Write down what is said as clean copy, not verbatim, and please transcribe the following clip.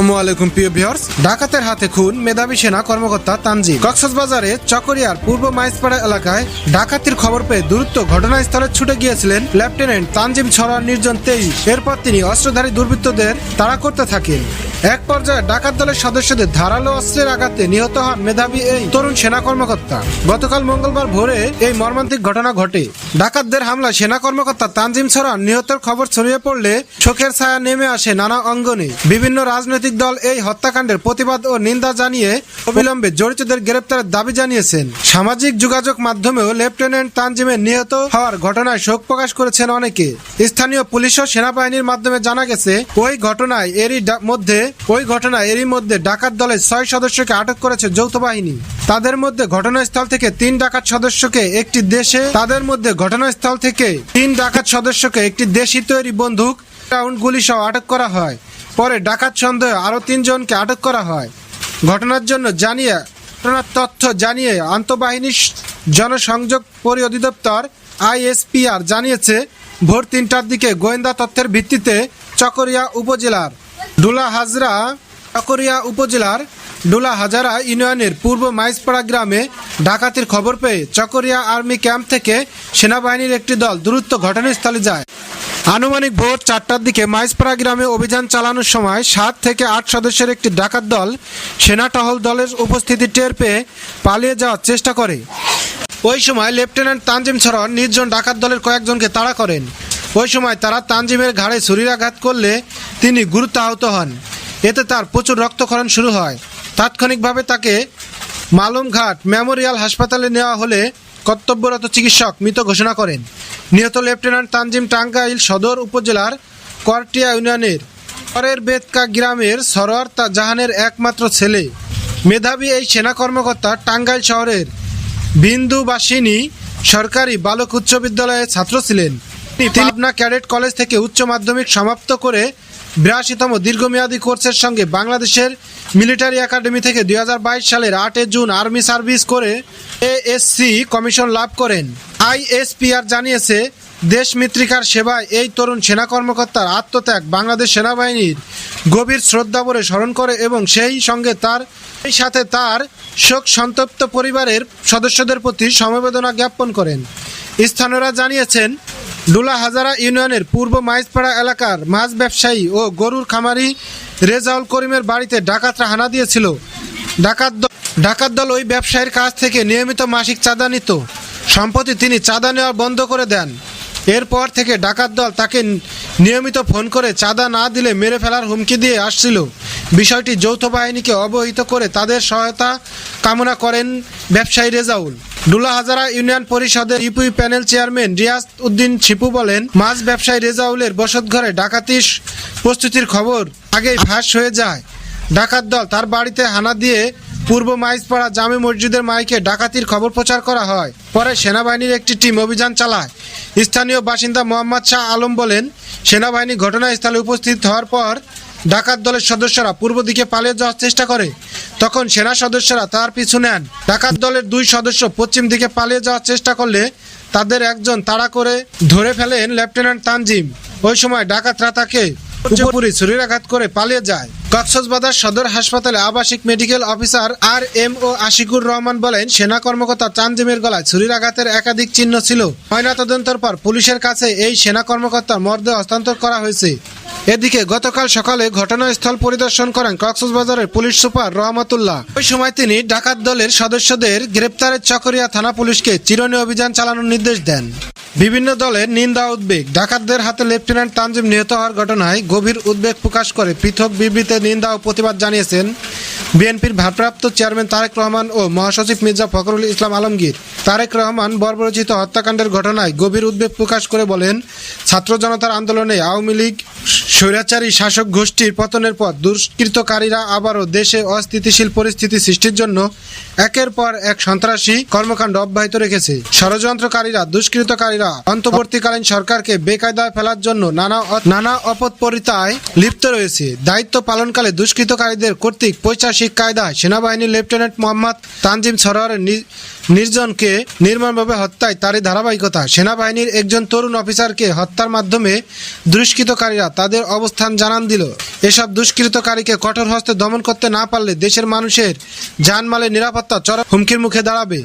আসসালামু প্রিয় ভিউয়ার্স, ডাকাতের হাতে খুন মেধাবী সেনা কর্মকর্তা তানজিম। কক্সবাজারে চকরিয়ার পূর্ব মাইজপাড়া এলাকায় ডাকাতির খবর পেয়ে দ্রুত ঘটনাস্থলে ছুটে গিয়েছিলেন লেফটেন্যান্ট তানজিম ছড়ার নির্জন 23। এরপর তিনি অস্ত্রধারী দুর্বৃত্তদের তাড়া করতে থাকেন। এক পর্যায়ে ডাকাত দলের সদস্যদের ধারালো অস্ত্রের আঘাতে নিহত হন মেধাবী এই তরুণ সেনা কর্মকর্তা। গতকাল মঙ্গলবার ভোরে এই মর্মান্তিক ঘটনা ঘটে। ডাকাতদের হামলায় সেনা কর্মকর্তা তানজিম ছড়ার নিহতের খবর ছড়িয়ে পড়লে শোকের ছায়া নেমে আসে নানা অঙ্গনে। বিভিন্ন রাজনৈতিক দল এই হত্যাকাণ্ডের প্রতিবাদ ও নিন্দা জানিয়ে অবিলম্বে জড়িতদের গ্রেপ্তারের দাবি জানিয়েছেন। সামাজিক যোগাযোগ মাধ্যমেও লেফটেন্যান্ট তানজিমের নিহত হওয়ার ঘটনায় শোক প্রকাশ করেছেন অনেকে। স্থানীয় পুলিশ ও সেনাবাহিনীর মাধ্যমে জানা গেছে, ওই ঘটনায় এরই মধ্যে ডাকাত দলের 6 সদস্যকে আটক করেছে যৌথ বাহিনী। তাদের মধ্যে ঘটনাস্থল থেকে 3 ডাকাত সদস্যকে একটি দেশি তৈরি বন্দুক, রাউন্ড গুলি সহ আটক করা হয়। পরে ডাকাত সন্দেহে আরো 3 জনকে আটক করা হয়। ঘটনার তথ্য জানিয়ে আন্তঃবাহিনী জনসংযোগ পরিঅধিদপ্তর ISPR জানিয়েছে, ভোর 3টার দিকে গোয়েন্দা তথ্যের ভিত্তিতে চকরিয়া উপজেলার ডুলা হাজারা ইউনিয়নের পূর্ব মাইজপাড়া গ্রামে ডাকাতির খবর পেয়ে চকরিয়া আর্মি ক্যাম্প থেকে সেনাবাহিনীর একটি দল দ্রুত ঘটনাস্থলে যায়। আনুমানিক ভোর 4টার দিকে মাইজপাড়া গ্রামে অভিযান চালানোর সময় 7 থেকে 8 সদস্যের একটি ডাকাত দল সেনা টহল দলের উপস্থিতি টের পেয়ে পালিয়ে যাওয়ার চেষ্টা করে। ওই সময় লেফটেন্যান্ট তানজিম ছড়ার নির্জন ডাকাত দলের কয়েকজনকে তাড়া করেন। ওই সময় তারা তানজিমের ঘাড়ে ছুরিকাঘাত করলে তিনি গুরুতর আহত হন। এতে তার প্রচুর রক্তক্ষরণ শুরু হয়। তাৎক্ষণিকভাবে তাকে মালুমঘাট মেমোরিয়াল হাসপাতালে নেওয়া হলে কর্তব্যরত চিকিৎসক মৃত ঘোষণা করেন। নিহত লেফটেন্যান্ট তানজিম টাঙ্গাইল সদর উপজেলার করটিয়া ইউনিয়নের পরের বেদকা গ্রামের সরোয়ার জাহানের একমাত্র ছেলে। মেধাবী এই সেনা কর্মকর্তা টাঙ্গাইল শহরের বিন্দুবাসিনী সরকারি বালক উচ্চ বিদ্যালয়ের ছাত্র ছিলেন। তিনি পাবনা ক্যাডেট কলেজ থেকে উচ্চ মাধ্যমিক সমাপ্ত করে 82তম দীর্ঘমেয়াদী কোর্সের সঙ্গে বাংলাদেশের মিলিটারি একাডেমি থেকে 2022 সালের 8 জুন আর্মি সার্ভিস করে ASC কমিশন লাভ করেন। ISPR জানিয়েছে, দেশমিত্রিকার সেবায় এই তরুণ সেনা কর্মকর্তার আত্মত্যাগ বাংলাদেশ সেনাবাহিনীর গভীর শ্রদ্ধাভরে স্মরণ করে এবং সেই সাথে তার শোক সন্তপ্ত পরিবারের সদস্যদের প্রতি সমবেদনা জ্ঞাপন করেন। স্থানীয়রা জানিয়েছেন, ডুলা হাজারা ইউনিয়নের পূর্ব মাইজপাড়া এলাকার মাছ ব্যবসায়ী ও গরুর খামারি রেজাউল করিমের বাড়িতে ডাকাতরা হানা দিয়েছিল। ডাকাত দল ওই ব্যবসায়ীর কাছ থেকে নিয়মিত মাসিক চাঁদা নিত। সম্প্রতি তিনি চাঁদা নেওয়া বন্ধ করে দেন। এরপর থেকে ডাকাত দল তাকে নিয়মিত ফোন করে চাঁদা না দিলে মেরে ফেলার হুমকি দিয়ে আসছিল। বিষয়টি যৌথ বাহিনীকে অবহিত করে তাদের সহায়তা কামনা করেন ব্যবসায়ী রেজাউল। ডুলা হাজারা ইউনিয়ন পরিষদের UP panel chairman Riaz Uddin Shipu বলেন, মাছ ব্যবসায়ী রেজাউলের বসতঘরে ডাকাতির প্রস্তুতির খবর আগেই ফাঁস হয়ে যায়। ডাকাত দল তার বাড়িতে হানা দিয়ে পূর্ব মাইজপাড়া জামে মসজিদের মাইকে ডাকাতির খবর প্রচার করা হয়। পরে সেনাবাহিনীর একটি টিম অভিযান চালায়। স্থানীয় বাসিন্দা মোহাম্মদ শাহ আলম বলেন, সেনাবাহিনী ঘটনাস্থলে উপস্থিত হওয়ার পর ডাকাত দলের সদস্যরা পূর্ব দিকে পালিয়ে যাওয়ার চেষ্টা করে। তখন সেনা সদস্যরা তার পিছু নেন। ডাকাত দলের 2 সদস্য পশ্চিম দিকে পালিয়ে যাওয়ার চেষ্টা করলে তাদের একজন তাড়া করে ধরে ফেলেন লেফটেন্যান্ট তানজিম। ওই সময় ডাকাতরা তাকে ছুরিকাঘাত করে পালিয়ে যায়। কক্সবাজার সদর হাসপাতালে আবাসিক medical officer RMO Ashikur Rahman বলেন, সেনা কর্মকর্তা তানজিমের গলায় ছুরিকাঘাতের একাধিক চিহ্ন ছিল। ময়নাতদন্তের পর পুলিশের কাছে এই সেনা কর্মকর্তার মরদেহ হস্তান্তর করা হয়েছে। এদিকে গতকাল সকালে ঘটনাস্থল পরিদর্শন করেন কক্সবাজারের পুলিশ সুপার রহমতুল্লাহ। ওই সময় তিনি ডাকাত দলের সদস্যদের গ্রেপ্তারের চকরিয়া থানা পুলিশকে চিরুনি অভিযান চালানোর নির্দেশ দেন। বিভিন্ন দলের নিন্দা উদ্বেগ। ডাকাতদের হাতে লেফটেন্যান্ট তানজিম নিহত হওয়ার ঘটনায় গভীর উদ্বেগ প্রকাশ করে পৃথক বিবৃতিতে নিন্দা ও প্রতিবাদ জানিয়েছেন বিএনপির ভারপ্রাপ্ত চেয়ারম্যান তারেক রহমান ও মহাসচিব মির্জা ফখরুল ইসলাম আলমগীর। তারেক রহমান বর্বরোচিত হত্যাকাণ্ডের ঘটনায় গভীর উদ্বেগ প্রকাশ করে বলেন, ছাত্র জনতার আন্দোলনে আওয়ামী লীগ স্বৈরাচারী শাসক গোষ্ঠীর পতনের পর দুষ্কৃতকারীরা আবারও দেশে অস্থিতিশীল পরিস্থিতি সৃষ্টির জন্য একের পর এক সন্ত্রাসী কর্মকাণ্ড অব্যাহত রেখেছে। দুষ্কৃতকারীরা অন্তর্বর্তীকালীন সরকারকে বেকায়দায় ফেলার জন্য নানা অপৎপরিতায় লিপ্ত রয়েছে। দায়িত্ব পালনকালে দুষ্কৃতকারীদের কর্তৃক পৈশাচিক ঐতিহাসিক কায়দায় সেনাবাহিনীর লেফটেন্যান্ট মোহাম্মদ তানজিম সরোয়ারের নির্জনকে নির্মমভাবে হত্যায় তারই ধারাবাহিকতা। সেনাবাহিনীর একজন তরুণ অফিসারকে হত্যার মাধ্যমে দুষ্কৃতকারীরা তাদের অবস্থান জানান দিল। এসব দুষ্কৃতকারীকে কঠোর হস্তে দমন করতে না পারলে দেশের মানুষের জানমালের নিরাপত্তা চরম হুমকির মুখে দাঁড়াবে।